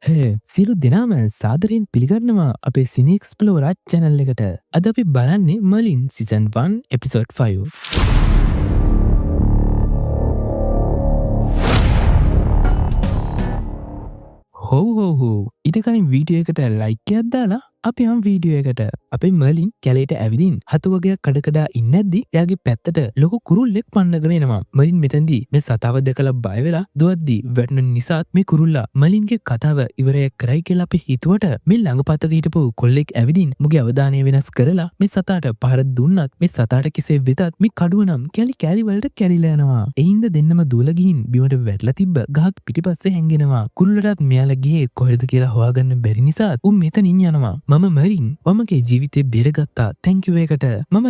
සියලු දෙනාම සාදරයෙන් පිළිගන්නවා අපේ සිනික්ස්පලෝරා චැනල් එකට. අද අපි බලන්නේ මලින් සිසන් 1 එපිසෝඩ් 5. හෝ ඉට කලින් වීඩියෝ එකට ලයිකයක් දාලා අපි යම් වීඩියෝ එකට අපේ මර්ලින් කැලේට ඇවිදින් හතු වගේක් කඩකඩා ඉන්නද්දි එයාගේ පැත්තට ලොකු කුරුල්ලෙක් පන්නගෙන එනවා. මර්ලින් මෙතෙන්දී මේ සතාව දැකලා බය වෙලා දුවද්දී වැටෙන නිසාත් මේ කුරුල්ලා මර්ලින්ගේ කතාව ඉවරයක් කරයි කියලා අපි හිතුවට මේ ළඟපතක හිටපු කොල්ලෙක් ඇවිදින් මුගේ අවධානය වෙනස් කරලා මේ සතාට පහර දුන්නත් මේ සතාට කෙසේ වෙතත් මේ කඩුව නම් කැලි වලට කැරිලා යනවා. එයින්ද දෙන්නම දුවලා ගිහින් බිමට වැටලා තිබ්බ ගහක් පිටිපස්සේ හැංගෙනවා. කුරුල්ලටත් මෙයාලා ගියේ කොහෙද කියලා හොයාගන්න බැරි නිසා උන් මෙතනින් යනවා. මම මරින් මමගේ ජීවිතේ බේරගත්තා තැන්ක් යු එකට. මම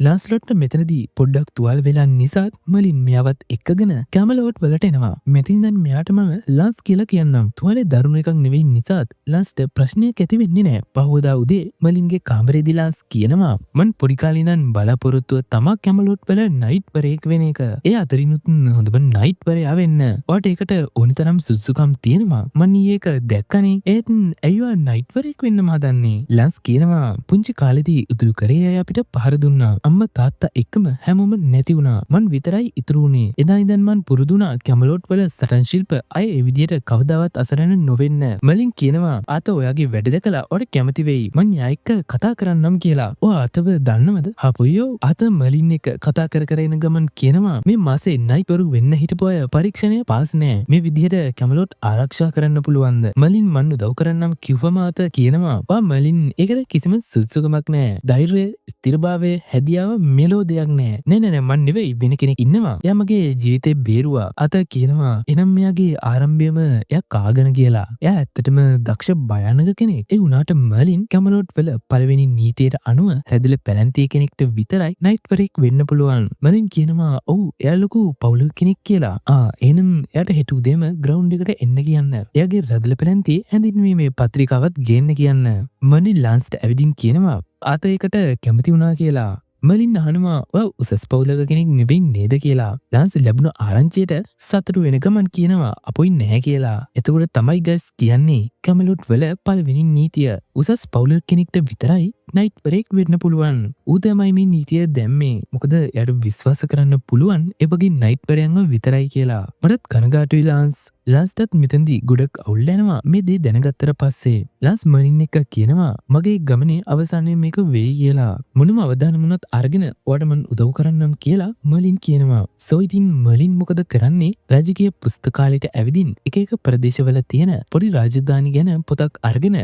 ලාන්ස්ලොට්ට මෙතනදී පොඩ්ඩක් තුවාල වෙලා නිසාත් මලින් මෙයාවත් එක්කගෙන කැමලෝට් වලට එනවා. මෙතින් දැන් මෙයාට මම ලාන්ස් කියලා කියන්නම්. තුවාලේ දරුණු එකක් නෙවෙයි නිසාත් ලාන්ස්ට ප්‍රශ්නයක් ඇති වෙන්නේ නැහැ. පහවදා උදේ මලින්ගේ කාමරේදී ලාන්ස් කියනවා මං පොඩි කාලේ ඉඳන් බලාපොරොත්තුව තමා කැමලෝට් වල නයිට් වරේක් වෙන එක. ඒ අතරිනුත් හොඳම නයිට් වරයා වෙන්න. ඔයාට ඒකට ඕනි තරම් සුදුසුකම් තියෙනවා. මං ඊයේ ඒක දැක්කනේ. ඒත් ඇයිවා නයිට් වරේක් වෙන්නම හදන්නේ? ලාන්ස් කියනවා පුංචි කාලෙදී උතුරු කරේ අය අපිට පහර දුන්නා. අම්මා තාත්තා එක්කම හැමෝම නැති වුණා. මං විතරයි ඉතුරු වුණේ. එදා ඉඳන් මං පුරුදු වුණා කැමලෝට් වල සටන් ශිල්ප අය ඒ විදියට කවදාවත් අසරණ නොවෙන්න. මලින් කියනවා ආත ඔයාගේ වැඩ දැකලා ඔයාට කැමති වෙයි. මං යා එක්ක කතා කරන්නම් කියලා. ඔයා ආතව දන්නවද? හපොයියෝ ආත මලින් එක්ක කතා කර එන ගමන් කියනවා මේ මාසේ නයිට් වරු වෙන්න හිටපු අය පරීක්ෂණය පාස් නෑ. මේ විදියට කැමලෝට් ආරක්ෂා කරන්න පුළුවන්ද? මලින් මන් උදව් කරන්නම් කිව්වම ආත කියනවා වා මලින් ඒකට කිසිම සුදුසුකමක් නෑ. ධෛර්යය ස්ථිරභාවය හැදියාව මෙලෝ දෙයක් නෑ. නෑ මන් නෙවෙයි වෙන කෙනෙක් ඉන්නවා. එයා මගේ ජීවිතේ බේරුවා. අත කියනවා එනම් මෙයාගේ ආරම්භයම එයා කාගෙන කියලා. එයා ඇත්තටම දක්ෂ භයානක කෙනෙක්. ඒ වුණාට මලින් කැමලෝට් වල පළවෙනි නීතියට අනුව හැදිලා පැලැන්තිය කෙනෙක්ට විතරයි නයිට් වරේක් වෙන්න පුළුවන්. මලින් කියනවා ඔව් එයා ලොකු පවුලක කෙනෙක් කියලා. එහෙනම් එයාට හෙට උදේම ග්‍රවුන්ඩ් එකට එන්න කියන්න. එයාගේ රදල පැලැන්තියේ හැඳින්වීමේ පත්‍රිකාවත් ගේන්න කියන්න. මලින් ලාන්ස්ට ඇවිදින් කියනවා ආත ඒකට කැමති වුණා කියලා. මලින් අහනවා ඔයා උසස් පවුලක කෙනෙක් නෙවෙයි නේද කියලා. ලාන්ස් ලැබුණු ආරංචියට සතුටු වෙන ගමන් කියනවා අපොයි නැහැ කියලා. එතකොට තමයි ගස් කියන්නේ කැමලෝට් වල පළවෙනි නීතිය. උසස් පවුලක කෙනෙක්ට විතරයි නයිට් වරේක් වෙන්න පුළුවන්. ඌ තමයි මේ නීතිය දැම්මේ. මොකද එයාට විශ්වාස කරන්න පුළුවන් ඒ වගේ නයිට් වරයන්ව විතරයි කියලා. මටත් කනගාටුයි ලාන්ස්. ලාස්ටත් මෙතනදී ගොඩක් අවුල් යනවා මේ දේ දැනගත්තට පස්සේ. ලාස් මලින් එක කියනවා මගේ ගමනේ අවසානයේ මේක වෙයි කියලා. මොනම අවදානමුණත් අරගෙන ඔයාට මං උදව් කරන්නම් කියලා මලින් කියනවා. සෝ ඉතින් මලින් මොකද කරන්නේ? රාජකීය පුස්තකාලයට ඇවිදින් එක එක ප්‍රදේශවල තියෙන පොඩි රාජධානි ගැන පොතක් අරගෙන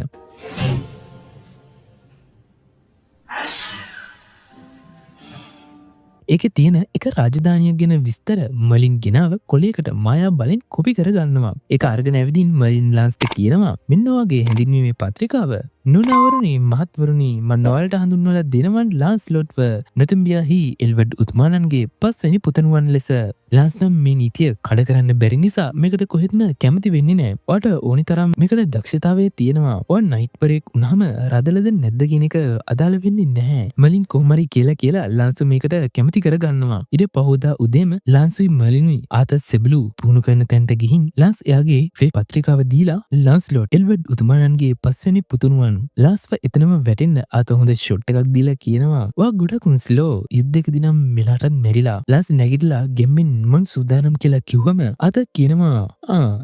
ඒක තියෙන එක රාජධානියක් ගැන විස්තර මලින් ගෙනාව කොලයකට මායා බලෙන් කොපි කරගන්නවා. ඒක අරගෙන ඇවිදින් මලින් ලාන්ස්ට කියනවා මෙන්න වගේ හැඳින්වීමේ පත්‍රිකාව නුනවරුනි මහත්වරුනි මන් ඔයාලට හඳුන්වලා දෙනවන් ලාන්ස්ලොට්ව නොතුම්බියාහි එල්වඩ් උත්මානන්ගේ පස්වැනි පුතණුවන් ලෙස. ලාන්ස් නම් මේ නීතිය කඩ කරන්න බැරි නිසා මේකට කොහෙත්ම කැමති වෙන්නේ නැහැ. ඔයාට ඕනි තරම් මේකට දක්ෂතාවය තියෙනවා. ඔයා නයිට් වරේක් වුණාම රදලද නැද්ද කියන එක අදාළ වෙන්නේ නැහැ. මලින් කොහොමරි කියලා ලාන්ස් මේකට කැමති කරගන්නවා. ඊට පහෝදා උදේම ලාන්ස්ුයි මලිනුයි ආත සෙබළු පුහුණු කරන තැනට ගිහින් ලාන්ස් එයාගේ ෆේ පත්‍රිකාව දීලා ලාන්ස්ලොට් එල්වඩ් උත්මානන්ගේ පස්වැනි පුතණුවන් ලාස්ව එතනම වැටෙන්න ආත හොඳ ෂොට් එකක් දීලා කියනවා වා ගොඩක් ස්ලෝ යුද්ධයකදී නම් මෙලාටත් මැරිලා. ලාස් නැගිටලා ගෙම්මෙන් මං සූදානම් කියලා කිව්වම ආත කියනවා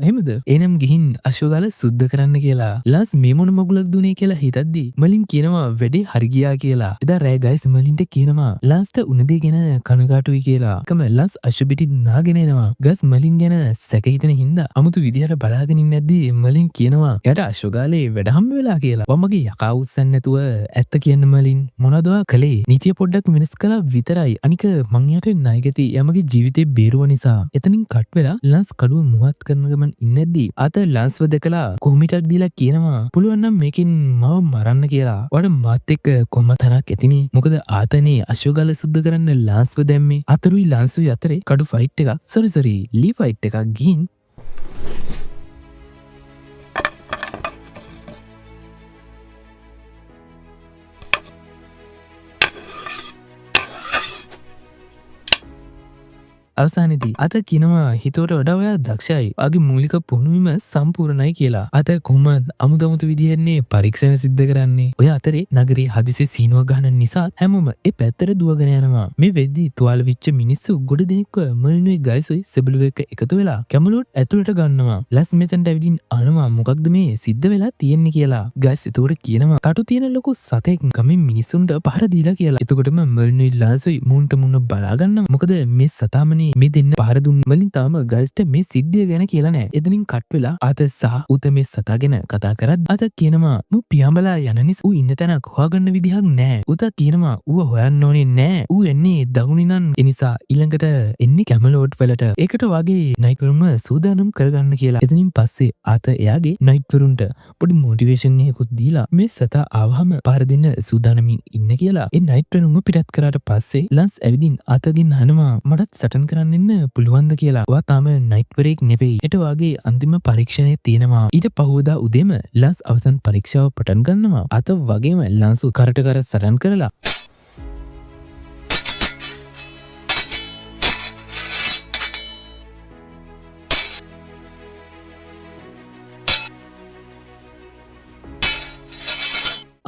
එහෙමද? එහෙනම් ගිහින් අශ්වගාල සුද්ධ කරන්න කියලා. ලාස් මේ මොන මගුලක් දුන්නේ කියලා හිතද්දි මලින් කියනවා වැඩේ හරි ගියා කියලා. එදා රෑ ගයිස් මලින්ට කියනවා ලාස්ට උන දේ ගැන කනගාටුයි කියලා. කම ලාස් අශ්ව පිටි නාගෙන එනවා. ගස් මලින් ගැන සැක හිතෙන හින්දා අමුතු විදිහට බලාගෙන ඉන්නද්දි මලින් කියනවා එයාට අශ්වගාලේ වැඩ හම්බ වෙලා කියලා. මගේ යකා උස්සන්න නැතුව ඇත්ත කියන්න මලින් මොනවද ඔයා කළේ? නීතිය පොඩ්ඩක් වෙනස් කළා විතරයි. අනික මං යට ණයගැති යමගේ ජීවිතේ බේරුව නිසා. එතනින් කට් වෙලා ලාන්ස් කඩුව මුවත් කරන ගමන් ඉන්නද්දී ආත ලාන්ස්ව දැකලා කොහොමිටක් දීලා කියනවා පුළුවන් නම් මේකෙන් මාව මරන්න කියලා. ඔයාට මාත් එක්ක කොම්ම තරක් ඇතිනේ. මොකද ආතනේ අශ්වගාල සුද්ධ කරන්න ලාන්ස්ව දැම්මේ. අතරුයි ලාන්ස්ුයි අතරේ කඩු ෆයිට් එකක් සොරි ලී ෆයිට් එකක් ගිහින් අවසානයේදී අත කියනවා හිතුවට වඩා ඔයා දක්ෂයි. ඔයාගේ මූලික පුහුණුවීම සම්පූර්ණයි කියලා. අත කොහොමද අමුදමුතු විදිහෙන්නේ පරීක්ෂණ සිද්ධ කරන්නේ. ඔය අතරේ නගරේ හදිසි සීනුව ගහන නිසා හැමෝම ඒ පැත්තට දුවගෙන යනවා. මේ වෙද්දී තුවාල වෙච්ච මිනිස්සු ගොඩ දෙනෙක්ව මර්ලිනුයි ගයිසුයි සෙබළු එක්ක එකතු වෙලා කැමලෝට් ඇතුළට ගන්නවා. ලස් මෙතනට ඇවිදින් අහනවා මොකක්ද මේ සිද්ධ වෙලා තියෙන්නේ කියලා. ගයිස් එතකොට කියනවා කටු තියෙන ලොකු සතෙක් ගමේ මිනිස්සුන්ට පහර දීලා කියලා. එතකොටම මර්ලිනුයි ලාසුයි මුන්ට මුන්න බලා ගන්නවා. මොකද මේ සතාමනේ මේ දෙන්න පහර දුන්න මලින් තාම ගයිස්ට මේ සිද්ධිය ගැන කියලා නැහැ. එතනින් කට් වෙලා අත සහ උත මේ සතා ගැන කතා කරද්දී අත කියනවා මු පියඹලා යන නිසා ඌ ඉන්න තැනක් හොයාගන්න විදිහක් නැහැ. උත කියනවා ඌව හොයන්න ඕනේ නැහැ. ඌ එන්නේ දකුණින් ඒ නිසා ඊළඟට එන්නේ කැමලෝට් වලට. ඒකට වගේ නයිට් වරුන්ව සූදානම් කරගන්න කියලා. එතනින් පස්සේ අත එයාගේ නයිට් වරුන්ට පොඩි මොටිවේෂන් එකකුත් දීලා මේ සතා ආවහම පාර දෙන්න සූදානමින් ඉන්න කියලා. ඒ නයිට් වරුන්ව පිටත් කරාට පස්සේ ලන්ස් ඇවිදින් අතගෙන් අහනවා මටත් සටන් කරන්න ඉන්න පුළුවන්ද කියලා. ඔයා තාම නයිට් වරෙක් නෙවෙයි. ඊට වගේ අන්තිම පරීක්ෂණය තියෙනවා. ඊට පහුවදා උදේම ලන්ස් අවසන් පරීක්ෂාව පටන් ගන්නවා. අත වගේම ලන්සු කරට කර සටන් කරලා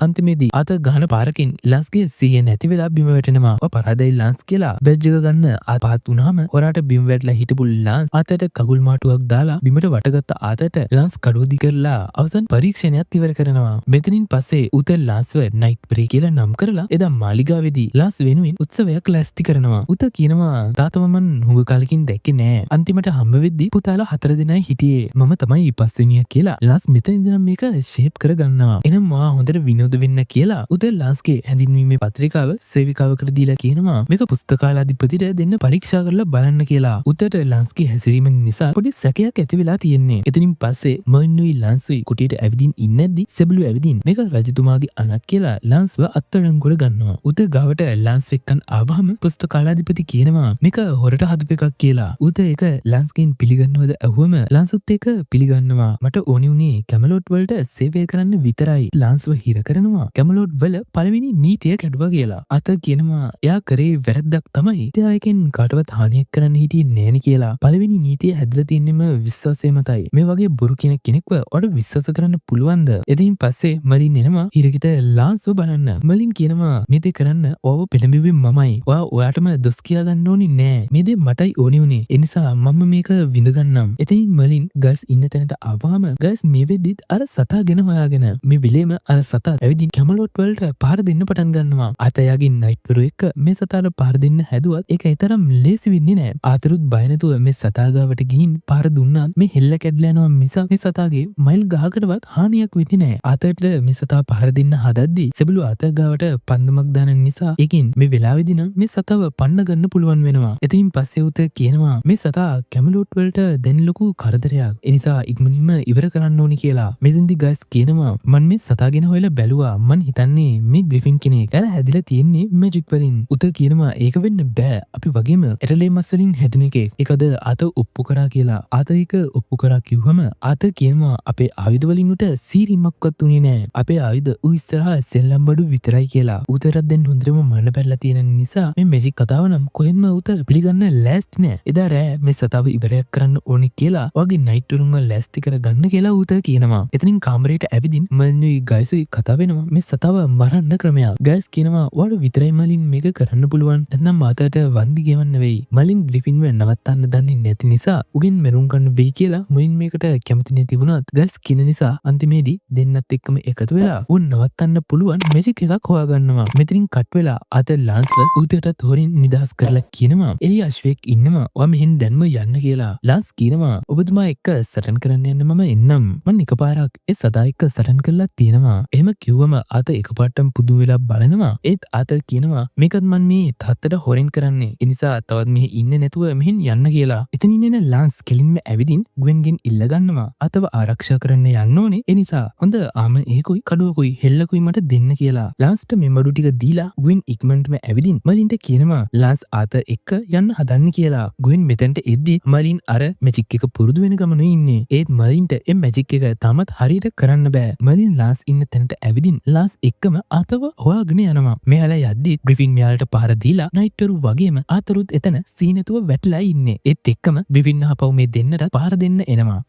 අන්තිමේදී අත ගහන පාරකින් ලන්ස්ගේ සිහිය නැති වෙලා බිම වැටෙනවා. පරාදයි ලන්ස් කියලා බැජ් එක ගන්න පහත් වුණාම හොරාට බිම වැටලා හිටපු ලන්ස් අතට කකුල් මාටුවක් දාලා බිමට වටගත්ත අතට ලන්ස් කඩුව දි කරලා අවසන් පරීක්ෂණයත් ඉවර කරනවා. මෙතනින් පස්සේ උත ලන්ස්ව නයිට් බ්‍රේ කියලා නම් කරලා එදා මාලිගාවේදී ලන්ස් වෙනුවෙන් උත්සවයක් ලෑස්ති කරනවා. උත කියනවා තාත්තම මන් හුඟ කාලෙකින් දැක්කේ නෑ. අන්තිමට හම්බ වෙද්දී පුතාලා 4 දෙනයි හිටියේ. මම තමයි පස්වෙනිය කියලා ලන්ස් මෙතන ඉඳන් මේක ෂේප් කරගන්නවා. එහෙනම් මා හොඳට විනෝද වෙන්න කියලා උදේ ලන්ස්ගේ හැඳින්වීමේ පත්‍රිකාව සේවිකාවකට දීලා කියනවා මේක පුස්තකාලාධිපතිට දෙන්න පරීක්ෂා කරලා බලන්න කියලා. උදේට ලන්ස්ගේ හැසිරීම නිසා පොඩි සැකයක් ඇති වෙලා තියෙන්නේ. එතනින් පස්සේ මර්ලිනුයි ලන්ස්ුයි කුටියට ඇවිදින් ඉන්නේද්දි සෙබළු ඇවිදින් මේක රජතුමාගේ අණක් කියලා ලන්ස්ව අත්අඩංගුවට ගන්නවා. උදේ ගාවට ලන්ස් එක්කන් ආවහම පුස්තකාලාධිපති කියනවා මේක හොරට හදපු එකක් කියලා. උදේ ඒක ලන්ස්ගෙන් පිළිගන්නවද අහුවම ලන්ස්ුත් ඒක පිළිගන්නවා. මට ඕනි උනේ කැමලෝට් වලට සේවය කරන්න විතරයි. ලන්ස්ව හිර කරනවා කැමලෝට් වල පළවෙනි නීතිය කැඩුවා කියලා. අත කියනවා එයා කරේ වැරද්දක් තමයි. එයාගෙන් කාටවත් හානියක් කරන්න හිටියේ නෑනේ කියලා. පළවෙනි නීතිය හැදලා තින්නෙම විශ්වාසය මතයි. මේ වගේ බොරු කියන කෙනෙක්ව ඔයාලට විශ්වාස කරන්න පුළුවන්ද? එදින් පස්සේ මලින් එනවා ඊරකිට ලාන්ස්ව බලන්න. මලින් කියනවා මේ දේ කරන්න ඔයාව පෙළඹෙන්නේ මමයි. ඔයාටම දොස් කියා ගන්න ඕනේ නෑ. මේ දේ මටයි ඕනේ උනේ. ඒ නිසා මම මේක විඳ ගන්නම්. එතින් මලින් ගස් ඉන්න තැනට ආවම ගස් මේ වෙද්දිත් අර සතා ගෙන හොයාගෙන මේ විලේම අර සතා ඇවිදින් කැමලෝට් වලට පහර දෙන්න පටන් ගන්නවා. අතයාගේ නයිට් වරු එක්ක මේ සතාට පහර දෙන්න හැදුවත් ඒක ඊතරම් ලේසි වෙන්නේ නෑ. ආතරුත් බය නැතුව මේ සතා ගාවට ගිහින් පහර දුන්නාත් මේ හෙල්ල කැඩලා යනවා මිසක් මේ සතාගේ මයිල් ගහකටවත් හානියක් වෙන්නේ නෑ. ආතට මේ සතා පහර දෙන්න හදද්දී සෙබළු අත ගාවට පන්දමක් දාන නිසා ඒකින් මේ වෙලාවේදී නම් මේ සතාව පන්න ගන්න පුළුවන් වෙනවා. එතනින් පස්සේ උත කියනවා මේ සතා කැමලෝට් වලට දැන් ලොකු කරදරයක්. ඒ නිසා ඉක්මනින්ම ඉවර කරන්න ඕනි කියලා. මෙතෙන්දි ගයිස් කියනවා මම මේ සතාගෙන හොයලා බැලුවා. මන් හිතන්නේ මේ ග්‍රිෆින් කෙනෙක්. එයාලා හැදිලා තියෙන්නේ මැජික් වලින්. උත කියනවා ඒක වෙන්න බෑ. අපි වගේම ඇටලේ මස් වලින් හැදුන එකෙක්. ඒකද අත ඔප්පු කරා කියලා. අත ඒක ඔප්පු කරා කිව්වම අත කියනවා අපේ ආයුධ වලින් උට සීරීමක්වත් උනේ නෑ. අපේ ආයුධ ඌ ඉස්සරහා සෙල්ලම් බඩු විතරයි කියලා. උතරත් දැන් හොඳටම මරණ පැල්ලා තියෙන නිසා මේ මැජික් කතාව නම් කොහෙන්ම උත පිළිගන්න ලෑස්ති නෑ. එදා රෑ මේ සතාව ඉවරයක් කරන්න ඕනි කියලා වගේ නයිට් වරුන්ව ලෑස්ති කරගන්න කියලා උත කියනවා. එතනින් කාමරේට ඇවිදින් මර්ලිනුයි ගයිසුයි කතා වෙනවා මේ සතාව මරන්න ක්‍රමයක්. ගයිස් කියනවා ඔයාලා විතරයි මලින් මේක කරන්න පුළුවන්. නැත්නම් මාතට වන්දි ගෙවන්න වෙයි. මලින් ග්‍රිෆින්ව නවත්තන්න දන්නේ නැති නිසා උගෙන් මෙරුම් ගන්න වෙයි කියලා මුලින් මේකට කැමති නැති වුණත් ගයිස් කියන නිසා අන්තිමේදී දෙන්නත් එක්කම එකතු වෙලා උන් නවත්තන්න පුළුවන් මැජික් එකක් හොයාගන්නවා. මෙතනින් කට් වෙලා අත ලාන්ස්ව උදේට හොරින් නිදහස් කරලා කියනවා එළිය අශ්වයෙක් ඉන්නවා. ඔයා මෙහෙන් දැන්ම යන්න කියලා. ලාන්ස් කියනවා ඔබතුමා එක්ක සටන් කරන්න යන්න මම එන්නම්. මම එකපාරක් ඒ සතා එක්ක සටන් කරලා තියෙනවා. එහෙම කිව්වම අත එකපාරටම පුදුම වෙලා බලනවා. ඒත් අත කියනවා මේකත් මන් මේ තාත්තට හොරෙන් කරන්නේ. ඒ නිසා තවත් මෙහෙ ඉන්නේ නැතුව මෙහෙන් යන්න කියලා. එතනින් එන ලාන්ස් කෙලින්ම ඇවිදින් ග්වෙන්ගෙන් ඉල්ල ගන්නවා. අතව ආරක්ෂා කරන්න යන්න ඕනේ. ඒ නිසා හොඳ ආම ඒකුයි කඩුවකුයි හෙල්ලකුයි මට දෙන්න කියලා. ලාන්ස්ට මේ මඩු ටික දීලා ග්වෙන් ඉක්මනටම ඇවිදින් මලින්ට කියනවා ලාන්ස් අත එක්ක යන්න හදන්නේ කියලා. ග්වෙන් මෙතනට එද්දි මලින් අර මැජික් එක පුරුදු වෙන ගමන ඉන්නේ. ඒත් මලින්ට ඒ මැජික් එක තාමත් හරියට කරන්න බෑ. මලින් ලාන්ස් ඉන්න තැනට ඇවිත් ඇවිදින් ලාස් එක්කම ආතව හොයාගෙන යනවා. මෙයාලා යද්දි ග්‍රිෆින් මෙයාලට පහර දීලා නයිට්ටරු වගේම ආතරුත් එතන සීනතුව වැටලා ඉන්නේ. ඒත් එක්කම ග්‍රිෆින් ආපහු මේ දෙන්නට පහර දෙන්න එනවා.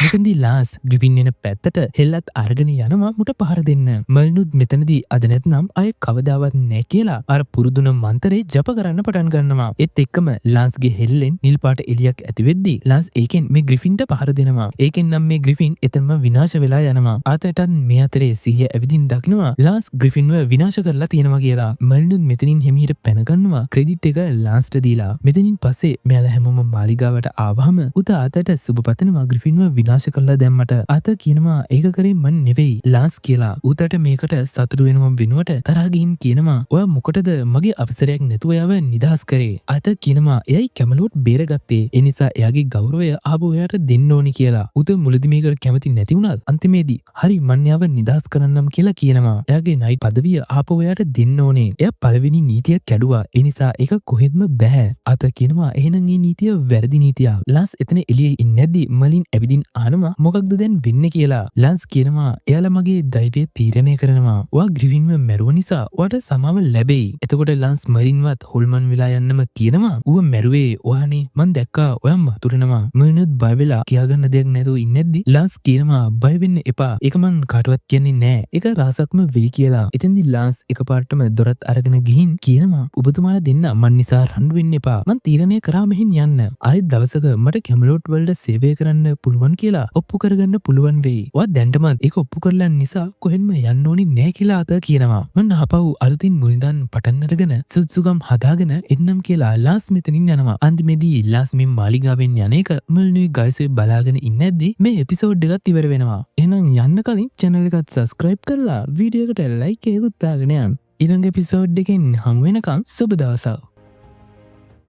මෙතනදී ලාස් ග්‍රිෆින් එන පැත්තට හෙල්ලත් අරගෙන යනවා මුට පහර දෙන්න. මර්ලිනුත් මෙතනදී අද නැත්නම් අය කවදාවත් නැහැ කියලා අර පුරුදුන මන්තරේ ජප කරන්න පටන් ගන්නවා. ඒත් එක්කම ලාස්ගේ හෙල්ලෙන් නිල් පාට එළියක් ඇති වෙද්දී ලාස් ඒකෙන් මේ ග්‍රිෆින්ට පහර දෙනවා. ඒකෙන් නම් මේ ග්‍රිෆින් එතනම විනාශ වෙලා යනවා. ආතටත් මේ අතරේ සිහිය ඇවිදින් දකිනවා ලාස් ග්‍රිෆින්ව විනාශ කරලා තියෙනවා කියලා. මර්ලිනුත් මෙතනින් හිමීට පැන ගන්නවා ක්‍රෙඩිට් එක ලාස්ට දීලා. මෙතනින් පස්සේ මෙයාලා හැමෝම මාලිගාවට ආවහම උතා ආතට සුබ පතනවා ග්‍රිෆින්ව විනාශ කරලා දැම්මට. අත කියනවා ඒක කරේ මන් නෙවෙයි ලාස් කියලා. ඌට මේකට සතුටු වෙනවම වෙනුවට තරහ ගිහින් කියනවා ඔයා මොකටද මගේ අවසරයක් නැතුව යව නිදහස් කරේ. අත කියනවා එයයි කැමලුවට බේරගත්තේ. ඒ නිසා එයාගේ ගෞරවය ආපහු එයාට දෙන්න ඕනි කියලා. ඌට මුලදී මේකට කැමති නැති වුණත් අන්තිමේදී හරි මන් යාව නිදහස් කරන්නම් කියලා කියනවා. එයාගේ නයිට් පදවිය ආපහු එයාට දෙන්න ඕනේ. එයා පළවෙනි නීතිය කැඩුවා. ඒ නිසා ඒක කොහෙත්ම බෑ. අත කියනවා එහෙනම් මේ නීතිය වැරදි නීතියක්. ලාස් එතන එළියේ ඉන්නේ නැද්දි මලින් ඇවිදින් ආනවා මොකක්ද දැන් වෙන්නේ කියලා. ලාස් කියනවා එයාලා මගේ දෛවය තීරණය කරනවා. ඔයා ග්‍රිෆින්ව මැරුව නිසා ඔයාට සමාව ලැබෙයි. එතකොට ලාස් මරින්වත් හොල්මන් වෙලා යන්නම කියනවා. ඌව මැරුවේ ඔයානේ මං දැක්කා ඔයා මතුරනවා. මර්ලිනුත් බය වෙලා කියාගන්න දෙයක් නැතුව ඉන්නේද්දි ලාස් කියනවා බය වෙන්න එපා. ඒක මං කාටවත් කියන්නේ නෑ. ඒක රහසක්ම වෙයි කියලා. එතෙන්දි ලාස් එකපාරටම දොරත් අරගෙන ගිහින් කියනවා ඔබතුමාලා දෙන්න මන් නිසා රණ්ඩු වෙන්න එපා. මං තීරණය කරා මෙහෙන් යන්න. ආයෙත් දවසක මට කැමලෝට් වලට සේවය කරන්න පුළුවන් කියලා ඔප්පු කරගන්න පුළුවන් වෙයි. ඔයා දැන්ටමත් ඒක ඔප්පු කරලා නිසා කොහෙන්ම යන්න ඕනි නෑ කියලා අත කියනවා. මම ආපහු අලුතින් මුලින්දන් පටන් අරගෙන සුසුගම් හදාගෙන එන්නම් කියලා ලාස් මෙතනින් යනවා. අන්තිමේදී ලාස් මේ මාලිගාවෙන් යන එක මර්ලිනුයි ගයිසුයි බලාගෙන ඉන්නේද්දි මේ එපිසෝඩ් එකත් ඉවර වෙනවා. එහෙනම් යන්න කලින් channel එකත් subscribe කරලා වීඩියෝ එකට like එකකුත් දාගෙන යන්න. ඊළඟ එපිසෝඩ් එකෙන් හමු වෙනකන් සුබ දවසක්.